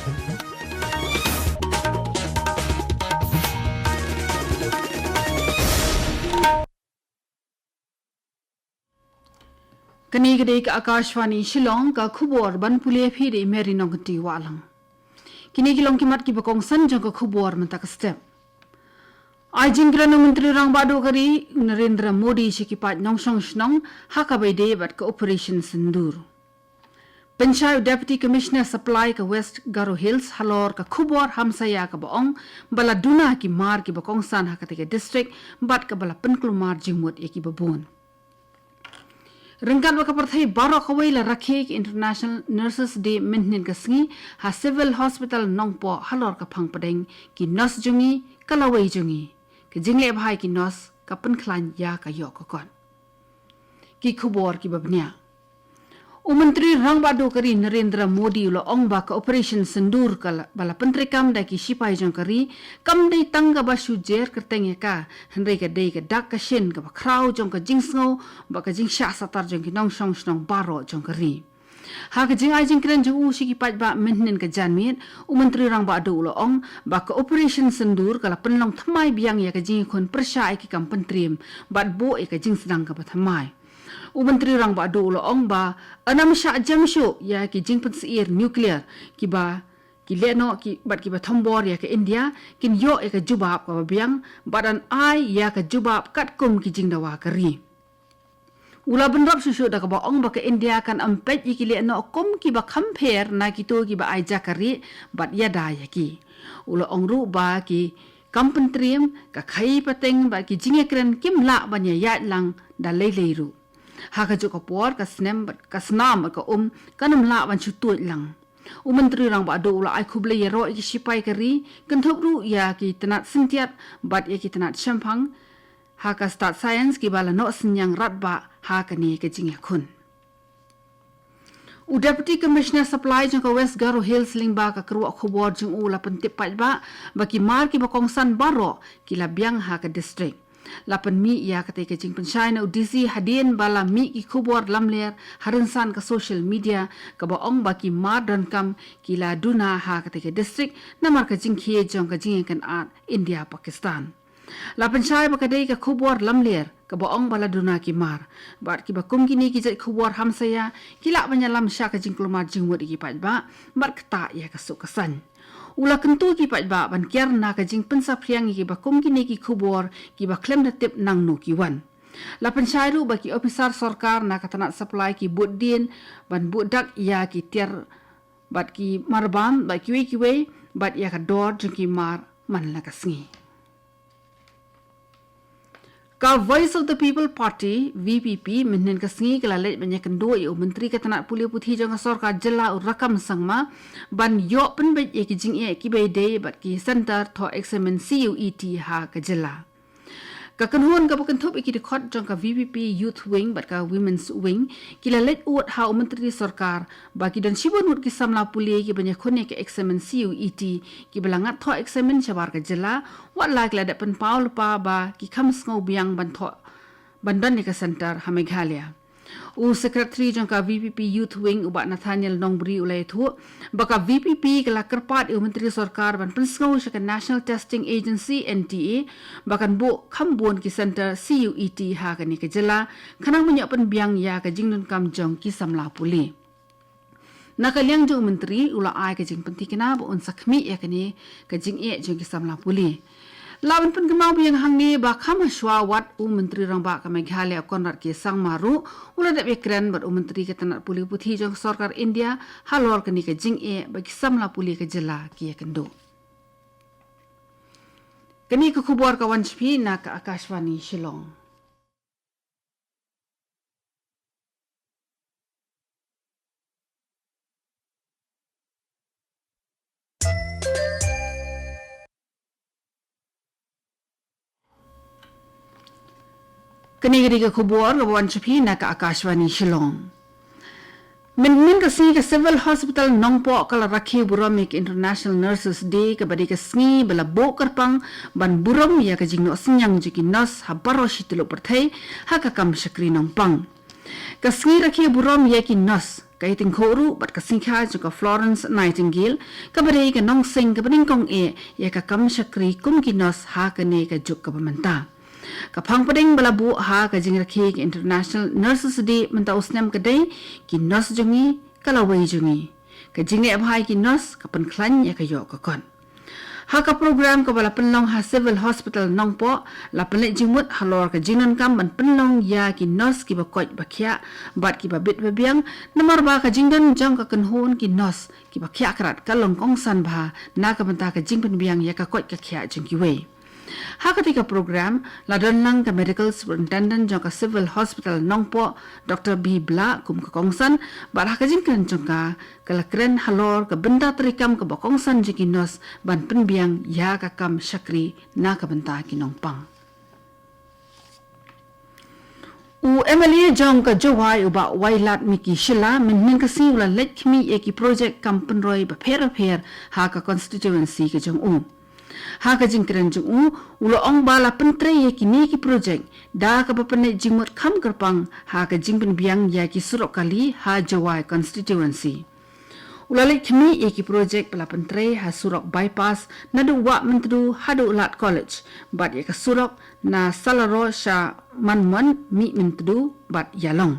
Kini kedai ke Akashvani Shillong ka khubor ban pulia phiri meri nongti walang. Kini kilong kimat ki bakong sanjong ka khubor mentak step. Ajing Perdana Menteri Rang Badu kari Narendra Modi sikipat nongsong snong hakabai debat ke Operation Sindur. Penchai Deputy Commissioner Supply ke West Garo Hills halor ka khubor hamsaya ka baong bala duna ki mar ki bakong san hakatike district bat ka bala penklumar jingmut ki babun. Rengkat waka perthai baro kawai la rakhe ki International Nurses Day mintnin ka sngi ha Civil Hospital nongpo halor ka phang padeng ki nurse jungi kalawai jungi ki jingle bhai ki nurse ka penklan ya ka yo ka kon ki khubor ki babnya Menteri Rang Badu kari Narendra Modi ulo ong ba ka Operation Sindur ka bala pentri kam da ki sipai jong kari kam dai tangga ba sujer kerteng ka hendai ka dei ka dak ka shin ka ba kraw jong ka jingsngo ba ka jing sha satar jong ki nong song snong baro jong kari ha ka jing ai jing kren jong u shi ki pat ba menen ka janmit Menteri Rang Badu ulo ong ba ka Operation Sindur kala penlong thamai biang ya ka jing khon persha ai ki kam pentrim bat bo e ka jing sedang ka ba thamai Menteri Rang Badu ulo ong ba anam sha jamshu ya ki jingpen siir nuclear ki ba ki leno ki bat ki ba thombor ya ke India kin yo e ka jubab ka biang badan ai ya ka jubab kat kum ki jing dawa kari ula benrap susu da ka ba ong ba ke India kan ampet ki leno kum ki ba compare na ki to ki ba ai jakari bat ya da ya ki ulo ong ru ba ki kampen trim ka khai pateng ba ki jinge kren kim la banya ya lang da lei ru haka jo ka por ka snem ka snam ka kanam la ban chutut lang Menteri Rang Badu ula ai khuble ye ro ki sipai kari kan thop ru ya ki tanat sintiat bat ya ki tanat champang haka start science ki bala no sinyang rat ba haka ni ke jing khun Deputy Commissioner Supply jong ka West Garo Hills lingba ka kru khubor jong ula pentip pat ba ki mar ki ba kongsan baro ki la biang haka district Lapan mi ya kata kecing pensyai na udisi hadin bala mi ki khubor lamler harensan ke social media ke baong baki mar dan kam kila duna ha kata ke district namar ke jingkhie jong ke jingkan at India Pakistan. Lapan syai bakadai ke khubor lamler ke baong bala duna ki mar bat ki bakum kini ki jat khubor hamsaya kila banyalam sya ke jingklumar jingwut ki pat ba bat keta ya kesuk kesan. Ula kentu ki pat ba ban kiar na ka jing pensap riang ki ba kum ki ne ki khubor ki ba klem na tip nang no ki wan la pensyairu ba ki officer sarkar na ka tanat supply ki bud din ban budak ya ki tiar bat ki marbam ba ki we bat ya ka dor jing ki mar man la ka sngi ka Voice of the People Party VPP menen ka sngi kala let banyak kendo yo menteri ka tanat pulia puthi jong sarkar jela rakam sangma ban yo pen be ki jing ki be de bat ki center tho examen CUET ha ka jela ka kanhon ka bukan thop ki khot jong ka VPP youth wing bat ka women's wing kila let ut ha menteri sarkar ba ki dan sibon ut ki samla pulia ki banyak khone ke examen CUET ki belangat tho examen chabar ka jela wat lag la da pen paul pa ba ki kham sngo biang ban tho bandan ni ka center ha Meghalaya secretary jong ka VPP youth wing uba Nathaniel Nongbri ulai thu baka VPP kala kerpat menteri sarkar ban pensngau sya National Testing Agency NTA bakan bu khambon ki center CUET ha ka ni ka jela khanang menyak pen biang ya ka jingnun kam jong ki samla puli nakaliang jong menteri ula ai ka jing penti kena bu un sakmi ya ka ni ka jing jong ki samla puli lawan pen kemau biang hang ni ba kham shwa wat menteri rang ba ka Meghalaya konrat ki sang maru ula da bekran bat menteri ka tanat puli puthi jong sarkar India halor ka ni ka jing ba ki samla puli ka jela ki kendo kini ka khubor ka wanchpi na ka Akashvani Shillong Kini ka khubor ka wanchpi na ka Akashvani Shillong Min ka singi ka Civil Hospital nongpo kala rakhi buramik International Nurses Day ka badi ka singi bala bo karpang ban buram ya ka jingno sinyang jiki nurse ha baro shitilo perthai ha ka kam shakri nongpang ka singi rakhi buram ya ki nurse kaiting khoru bat ka singkha jo ka Florence Nightingale ka bare ka nong sing ka baning kong ya ka kam shakri kum ki nos ha ka ne ka juk ka pamanta ka phang pading balabu ha ka jing rakhi ki International Nurses Day menta usnam ka dai ki nos jungi kalawai jungi ka jinge abhai ki nos ka pan khlan ya ka yo ka kon ha ka program ka bala penlong ha civil hospital nongpo la penle jingmut halor ka jinan kam ban penlong ya ki nos ki ba koj ba khya bat ki ba bit ba biang namar ba ka jingdan jang ka kan hon ki nos ki ba khya krat ka long kong san ba na ka banta ka jing pen biang ya ka koj ka khya jing ki we ha ka tika program la don lang ka medical superintendent jang ka civil hospital nongpo Dr. B Bla kum ka kongsan ba ha ka jing kan jang ka kala kren halor ka benda terikam ka ba kongsan jing ki nos ban pen biang ya ka kam shakri na ka banta ki nongpang u Emily jong ka jowai uba wailat miki shila min ka si ula lekmi eki project kampen roi ba pher ha ka constituency ka jong ha ka jingkran jung ulo ong bala pentre ye kini ki project da ka bapane jingmot kham karpang ha ka jingpen biang ya ki surok kali ha jawai constituency ulale khmi ye ki project pala pentre ha surok bypass nadu wa mentru hadu lat college bat ye ka surok na salaro sha manman mi mentru bat yalong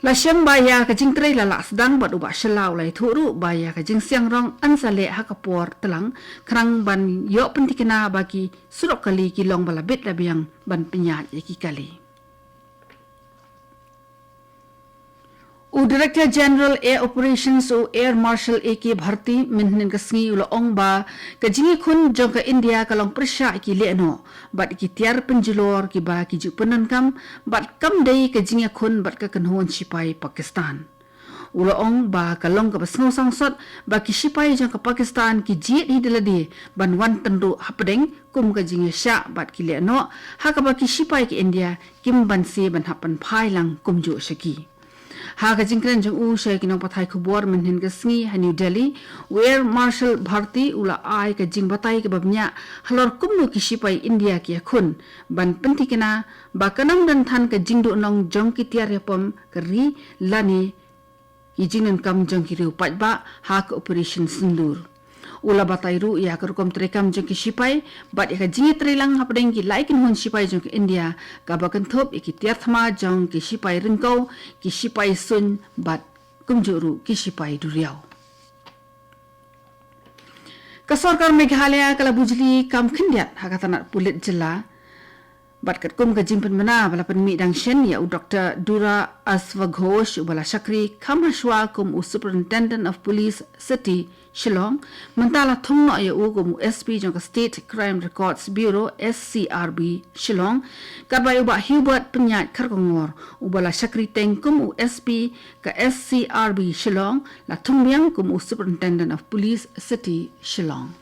la shem baya ka jingkrai la la sedang bat uba shelau lai thuru baya ka jing siang rong ansale ha ka por telang krang ban yo pentikena bagi surok kali ki long bala bit la biang ban penyat ye ki kali u Director General Air Operations u Air Marshal AK Bharti minhin ka sngi ulo ong ba ka jingi khun jong ka India ka long persha ki leno bat ki tiar penjulor ki ba ki ju penan kam bat kam dei ka jingi khun bat ka kanhon sipai Pakistan ulo ong ba ka long ka basngo sangsot ba ki sipai jong ka Pakistan ki ji di deladi ban wan tendu hapdeng kum ka jingi sha bat ki leno ha ka ba ki sipai ki India kim ban se ban hapan phai lang kum ju shaki ha ka jingkran jong u shay kinong pathai khubor minhin ka sngi ha New Delhi where Marshal Bharti ula ai ka jing batai ka babnya halor kumnu ki sipai India ki khun ban pentikena ba kanang dan than ka jingdu nong jong ki tiar yapom kari lani ki jingnan kam jong ki riu patba ha ka operation sindur ula batai ru ya ka kom trekam jong ki sipai bat ya ka jingi trelang hapdeng ki laikin hon sipai jong ki India ka bakan thop ki tiar thma jong ki sipai ringkau ki sipai sun bat kumjuru ki sipai duriau ka sarkar Meghalaya kala bujli kam khindiat ha ka tanat pulit jela bat kat kum ka jingpen mana bala pen mi dang shen ya u Dr. Dura Aswaghosh bala shakri khamashwa kum u Superintendent of Police City Shillong mentala thongno ya u kum SP jong ka State Crime Records Bureau SCRB Shillong kabai ba Hubert penyat kharkongor u bala shakri teng kum u SP ka SCRB Shillong la thongbyang kum u Superintendent of Police City Shillong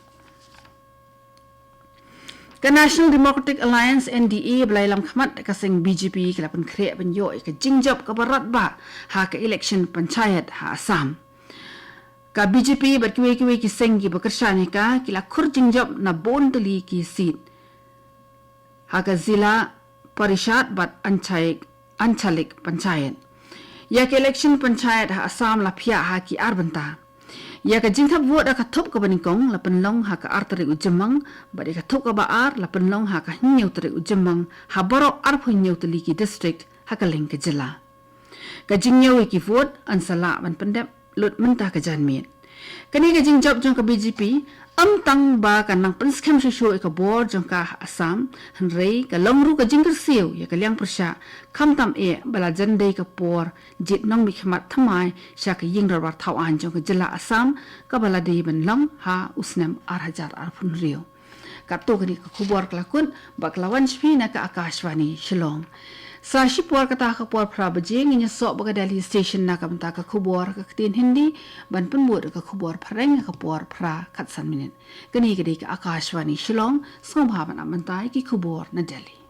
ka National Democratic Alliance NDA belailam khmat ka sing BJP kala pen khre pen yo ka jingjop ka barat ba ha ka election panchayat ha Assam ka BJP bat kiwe ki sing ki bakarshani ka kila khur jingjop na bondli ki seat ha ka zila parishad bat anchalik panchayat ya ka election panchayat ha Assam la phia ha ki arbanta ya ka jingthap vote ka thop ka banikong la penlong ha ka artari ujemang bade ka thop ka ba ar la penlong ha ka hinyau tari ujemang ha baro ar phunyau tali ki district ha ka leng ka jila ka jingyau ki vote ansala ban pendep lut menta ka janmet kani ka jingjop jong ka BJP am tang ba ka nang penskem shu ka bor jong ka Assam hanrei ka longru ka jingkar siu ya ka liang persha khamtam bala jandei ka por jit nong mi khmat thamai sha ka ying rar thau an jong ka jila Assam ka bala dei ban long ha usnam arhajar arphun rio ka to gani ka khubor klakun baklawan shpi na ka Akashwani Shillong sa shipwar kata ka por prabaje nginya so baga Delhi station na kam ta ka khubor ka tin Hindi ban penbut ka khubor phareng ka por phra khatsan minute kani ka Akashwani Shillong sombhavan amantai ki khubor na Delhi